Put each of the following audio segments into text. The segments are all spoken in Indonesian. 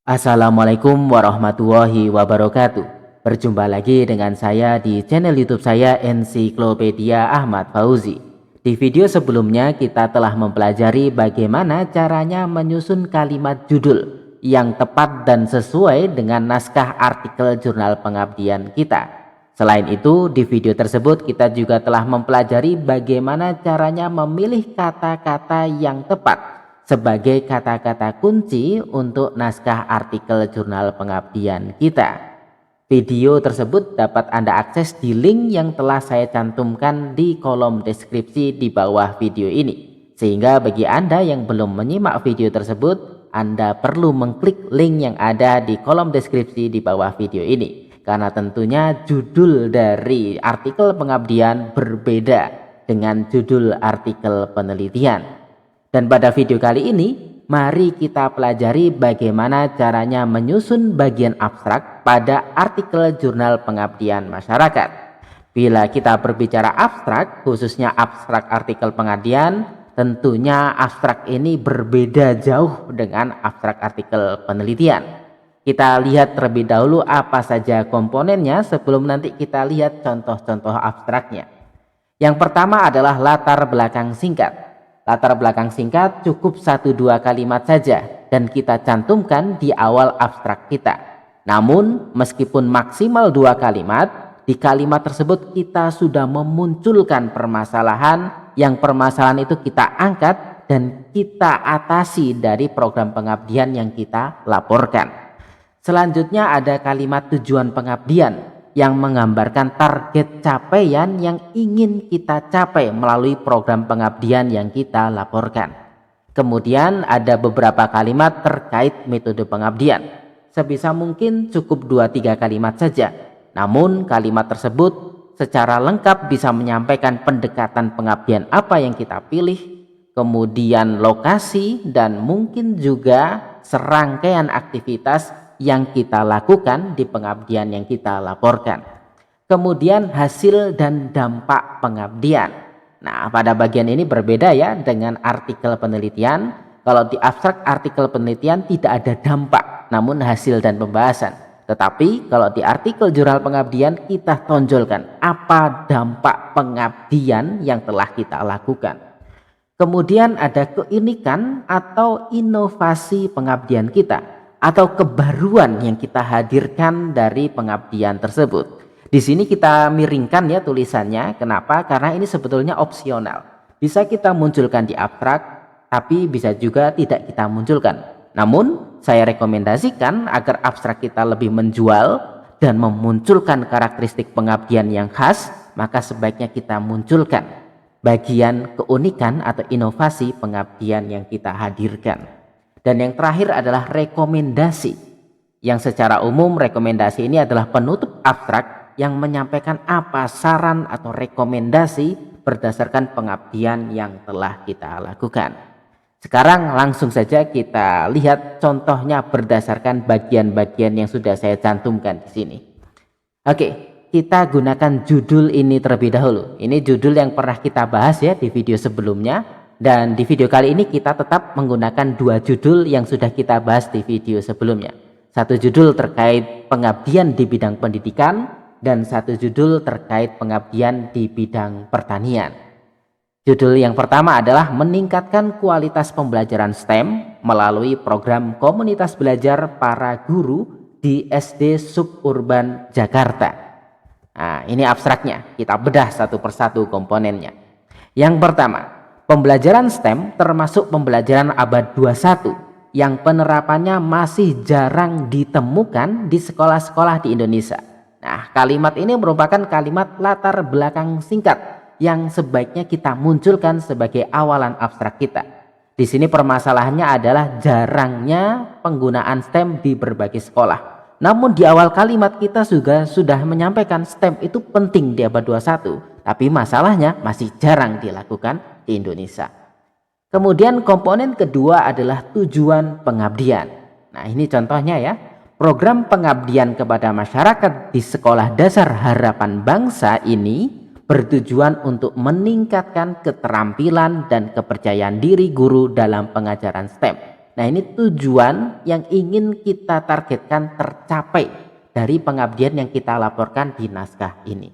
Assalamualaikum warahmatullahi wabarakatuh. Berjumpa lagi dengan saya di channel YouTube saya Ensiklopedia Ahmad Fauzi. Di video sebelumnya kita telah mempelajari bagaimana caranya menyusun kalimat judul yang tepat dan sesuai dengan naskah artikel jurnal pengabdian kita. Selain itu, di video tersebut kita juga telah mempelajari bagaimana caranya memilih kata-kata yang tepat sebagai kata-kata kunci untuk naskah artikel jurnal pengabdian kita. Video tersebut dapat Anda akses di link yang telah saya cantumkan di kolom deskripsi di bawah video ini. Sehingga bagi Anda yang belum menyimak video tersebut, Anda perlu mengklik link yang ada di kolom deskripsi di bawah video ini. Karena tentunya judul dari artikel pengabdian berbeda dengan judul artikel penelitian. Dan pada video kali ini, mari kita pelajari bagaimana caranya menyusun bagian abstrak pada artikel jurnal pengabdian masyarakat. Bila kita berbicara abstrak, khususnya abstrak artikel pengabdian, tentunya abstrak ini berbeda jauh dengan abstrak artikel penelitian. Kita lihat terlebih dahulu apa saja komponennya sebelum nanti kita lihat contoh-contoh abstraknya. Yang pertama adalah latar belakang singkat. Latar belakang singkat cukup 1-2 kalimat saja dan kita cantumkan di awal abstrak kita. Namun meskipun maksimal 2 kalimat, di kalimat tersebut kita sudah memunculkan permasalahan yang permasalahan itu kita angkat dan kita atasi dari program pengabdian yang kita laporkan. Selanjutnya ada kalimat tujuan pengabdian yang menggambarkan target capaian yang ingin kita capai melalui program pengabdian yang kita laporkan. Kemudian ada beberapa kalimat terkait metode pengabdian. Sebisa mungkin cukup 2-3 kalimat saja. Namun kalimat tersebut secara lengkap bisa menyampaikan pendekatan pengabdian apa yang kita pilih, kemudian lokasi, dan mungkin juga serangkaian aktivitas yang kita lakukan di pengabdian yang kita laporkan. Kemudian hasil dan dampak pengabdian. Nah, pada bagian ini berbeda ya dengan artikel penelitian. Kalau di abstrak artikel penelitian tidak ada dampak, namun hasil dan pembahasan. Tetapi kalau di artikel jurnal pengabdian kita tonjolkan apa dampak pengabdian yang telah kita lakukan. Kemudian ada keunikan atau inovasi pengabdian kita, atau kebaruan yang kita hadirkan dari pengabdian tersebut. Di sini kita miringkan ya tulisannya. Kenapa? Karena ini sebetulnya opsional. Bisa kita munculkan di abstrak, tapi bisa juga tidak kita munculkan. Namun, saya rekomendasikan agar abstrak kita lebih menjual dan memunculkan karakteristik pengabdian yang khas, maka sebaiknya kita munculkan bagian keunikan atau inovasi pengabdian yang kita hadirkan. Dan yang terakhir adalah rekomendasi, yang secara umum rekomendasi ini adalah penutup abstrak yang menyampaikan apa saran atau rekomendasi berdasarkan pengabdian yang telah kita lakukan. Sekarang langsung saja kita lihat contohnya berdasarkan bagian-bagian yang sudah saya cantumkan di sini. Oke, kita gunakan judul ini terlebih dahulu. Ini judul yang pernah kita bahas ya di video sebelumnya. Dan di video kali ini kita tetap menggunakan 2 judul yang sudah kita bahas di video sebelumnya. Satu judul terkait pengabdian di bidang pendidikan dan satu judul terkait pengabdian di bidang pertanian. Judul yang pertama adalah meningkatkan kualitas pembelajaran STEM melalui program komunitas belajar para guru di SD Suburban Jakarta. Nah, ini abstraknya. Kita bedah satu persatu komponennya. Yang pertama, pembelajaran STEM termasuk pembelajaran abad 21 yang penerapannya masih jarang ditemukan di sekolah-sekolah di Indonesia. Nah, kalimat ini merupakan kalimat latar belakang singkat yang sebaiknya kita munculkan sebagai awalan abstrak kita. Di sini permasalahannya adalah jarangnya penggunaan STEM di berbagai sekolah. Namun di awal kalimat kita juga sudah menyampaikan STEM itu penting di abad 21, tapi masalahnya masih jarang dilakukan di Indonesia. Kemudian komponen kedua adalah tujuan pengabdian. Nah, ini contohnya ya. Program pengabdian kepada masyarakat di Sekolah Dasar Harapan Bangsa ini bertujuan untuk meningkatkan keterampilan dan kepercayaan diri guru dalam pengajaran STEM. Nah, ini tujuan yang ingin kita targetkan tercapai dari pengabdian yang kita laporkan di naskah ini.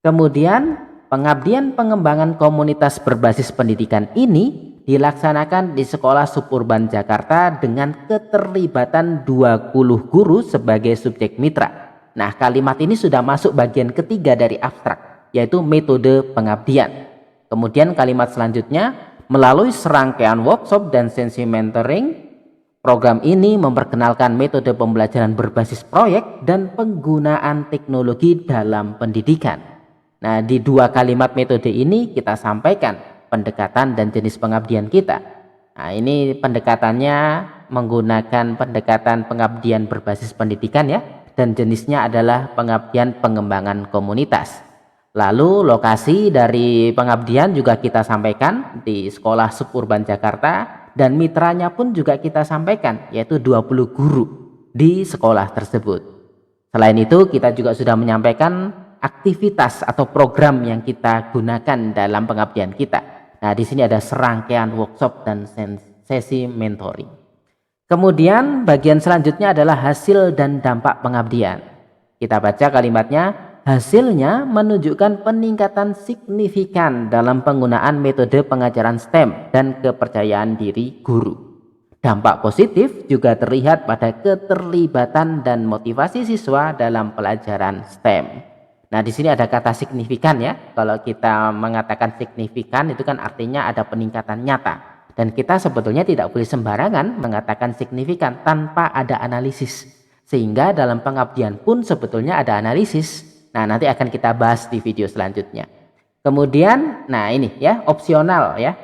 Kemudian, pengabdian pengembangan komunitas berbasis pendidikan ini dilaksanakan di sekolah suburban Jakarta dengan keterlibatan 20 guru sebagai subjek mitra. Nah, kalimat ini sudah masuk bagian ketiga dari abstrak, yaitu metode pengabdian. Kemudian kalimat selanjutnya, melalui serangkaian workshop dan sesi mentoring, program ini memperkenalkan metode pembelajaran berbasis proyek dan penggunaan teknologi dalam pendidikan. Nah, di dua kalimat metode ini kita sampaikan pendekatan dan jenis pengabdian kita. Nah, ini pendekatannya menggunakan pendekatan pengabdian berbasis pendidikan ya, dan jenisnya adalah pengabdian pengembangan komunitas. Lalu lokasi dari pengabdian juga kita sampaikan di sekolah suburban Jakarta, dan mitranya pun juga kita sampaikan, yaitu 20 guru di sekolah tersebut. Selain itu, kita juga sudah menyampaikan aktivitas atau program yang kita gunakan dalam pengabdian kita. Nah, di sini ada serangkaian workshop dan sesi mentoring. Kemudian bagian selanjutnya adalah hasil dan dampak pengabdian. Kita baca kalimatnya, hasilnya menunjukkan peningkatan signifikan dalam penggunaan metode pengajaran STEM dan kepercayaan diri guru. Dampak positif juga terlihat pada keterlibatan dan motivasi siswa dalam pelajaran STEM. Nah, di sini ada kata signifikan ya. Kalau kita mengatakan signifikan itu kan artinya ada peningkatan nyata. Dan kita sebetulnya tidak boleh sembarangan mengatakan signifikan tanpa ada analisis. Sehingga dalam pengabdian pun sebetulnya ada analisis. Nah, nanti akan kita bahas di video selanjutnya. Kemudian, nah ini ya, opsional ya.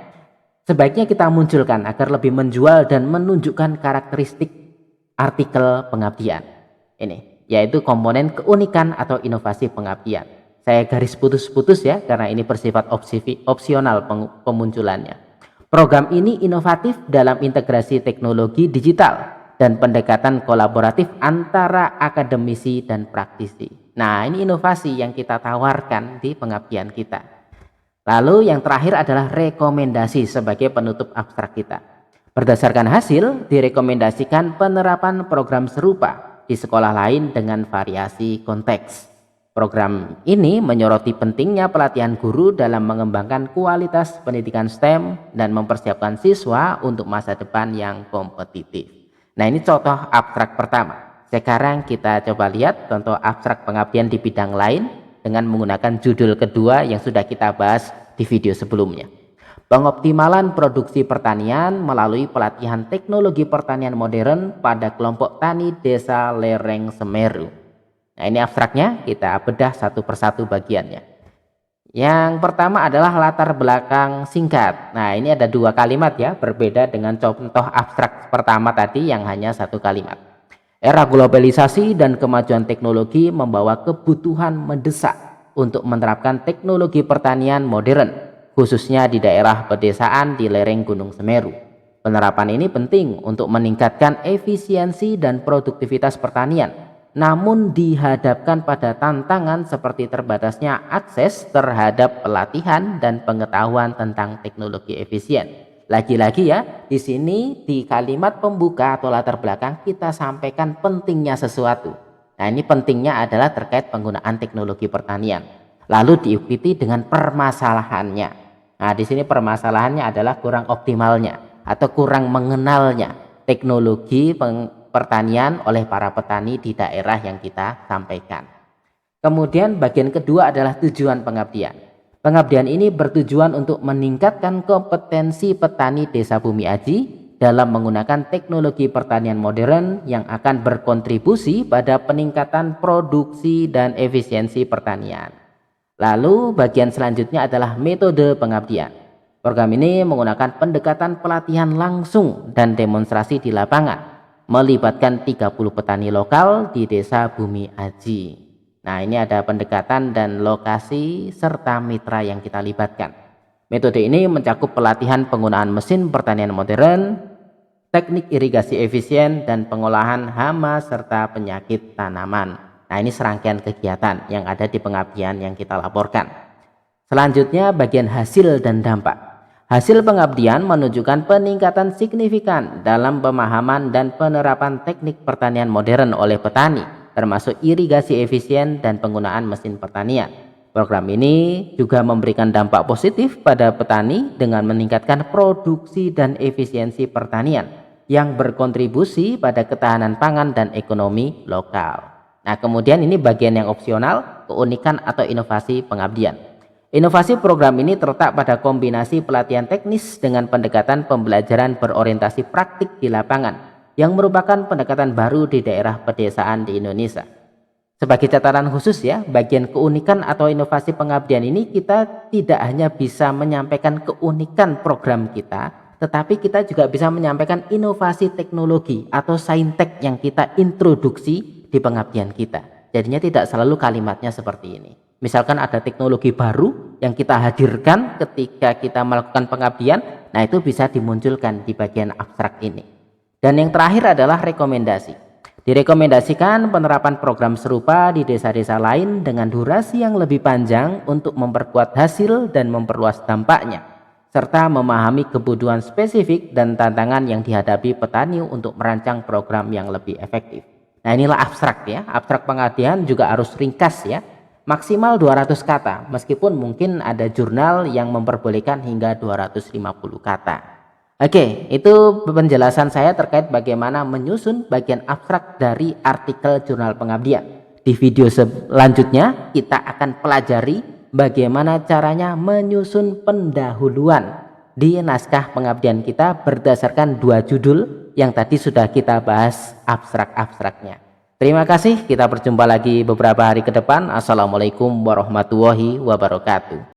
Sebaiknya kita munculkan agar lebih menjual dan menunjukkan karakteristik artikel pengabdian. Ini yaitu komponen keunikan atau inovasi pengabdian. Saya garis putus-putus ya, karena ini bersifat opsional pemunculannya. Program ini inovatif dalam integrasi teknologi digital dan pendekatan kolaboratif antara akademisi dan praktisi. Nah, ini inovasi yang kita tawarkan di pengabdian kita. Lalu yang terakhir adalah rekomendasi sebagai penutup abstrak kita. Berdasarkan hasil, direkomendasikan penerapan program serupa di sekolah lain dengan variasi konteks. Program ini menyoroti pentingnya pelatihan guru dalam mengembangkan kualitas pendidikan STEM dan mempersiapkan siswa untuk masa depan yang kompetitif. Nah, ini contoh abstrak pertama. Sekarang kita coba lihat contoh abstrak pengabdian di bidang lain dengan menggunakan judul kedua yang sudah kita bahas di video sebelumnya. Pengoptimalan produksi pertanian melalui pelatihan teknologi pertanian modern pada kelompok tani desa lereng Semeru. Nah, ini abstraknya, kita bedah satu persatu bagiannya. Yang pertama adalah latar belakang singkat. Nah, ini ada dua kalimat ya, berbeda dengan contoh abstrak pertama tadi yang hanya satu kalimat. Era globalisasi dan kemajuan teknologi membawa kebutuhan mendesak untuk menerapkan teknologi pertanian modern, khususnya di daerah pedesaan di lereng Gunung Semeru. Penerapan ini penting untuk meningkatkan efisiensi dan produktivitas pertanian, namun dihadapkan pada tantangan seperti terbatasnya akses terhadap pelatihan dan pengetahuan tentang teknologi efisien. Lagi-lagi ya, di sini di kalimat pembuka atau latar belakang kita sampaikan pentingnya sesuatu. Nah, ini pentingnya adalah terkait penggunaan teknologi pertanian. Lalu diikuti dengan permasalahannya. Nah, di sini permasalahannya adalah kurang optimalnya atau kurang mengenalnya teknologi pertanian oleh para petani di daerah yang kita sampaikan. Kemudian bagian kedua adalah tujuan pengabdian. Pengabdian ini bertujuan untuk meningkatkan kompetensi petani Desa Bumi Aji dalam menggunakan teknologi pertanian modern yang akan berkontribusi pada peningkatan produksi dan efisiensi pertanian. Lalu bagian selanjutnya adalah metode pengabdian. Program ini menggunakan pendekatan pelatihan langsung dan demonstrasi di lapangan, melibatkan 30 petani lokal di Desa Bumi Aji. Nah, ini ada pendekatan dan lokasi serta mitra yang kita libatkan. Metode ini mencakup pelatihan penggunaan mesin pertanian modern, teknik irigasi efisien, dan pengolahan hama serta penyakit tanaman. Nah, ini serangkaian kegiatan yang ada di pengabdian yang kita laporkan. Selanjutnya bagian hasil dan dampak. Hasil pengabdian menunjukkan peningkatan signifikan dalam pemahaman dan penerapan teknik pertanian modern oleh petani, termasuk irigasi efisien dan penggunaan mesin pertanian. Program ini juga memberikan dampak positif pada petani dengan meningkatkan produksi dan efisiensi pertanian yang berkontribusi pada ketahanan pangan dan ekonomi lokal. Nah, kemudian ini bagian yang opsional, keunikan atau inovasi pengabdian. Inovasi program ini terletak pada kombinasi pelatihan teknis dengan pendekatan pembelajaran berorientasi praktik di lapangan, yang merupakan pendekatan baru di daerah pedesaan di Indonesia. Sebagai catatan khusus ya, bagian keunikan atau inovasi pengabdian ini kita tidak hanya bisa menyampaikan keunikan program kita, tetapi kita juga bisa menyampaikan inovasi teknologi atau saintek yang kita introduksi di pengabdian kita. Jadinya tidak selalu kalimatnya seperti ini. Misalkan ada teknologi baru yang kita hadirkan ketika kita melakukan pengabdian, nah itu bisa dimunculkan di bagian abstrak ini. Dan yang terakhir adalah rekomendasi. Direkomendasikan penerapan program serupa di desa-desa lain dengan durasi yang lebih panjang untuk memperkuat hasil dan memperluas dampaknya, serta memahami kebutuhan spesifik dan tantangan yang dihadapi petani untuk merancang program yang lebih efektif. Nah, inilah abstrak ya. Abstrak pengabdian juga harus ringkas ya. Maksimal 200 kata, meskipun mungkin ada jurnal yang memperbolehkan hingga 250 kata. Oke, itu penjelasan saya terkait bagaimana menyusun bagian abstrak dari artikel jurnal pengabdian. Di video selanjutnya kita akan pelajari bagaimana caranya menyusun pendahuluan di naskah pengabdian kita berdasarkan 2 judul yang tadi sudah kita bahas abstrak-abstraknya. Terima kasih, kita berjumpa lagi beberapa hari ke depan. Assalamualaikum warahmatullahi wabarakatuh.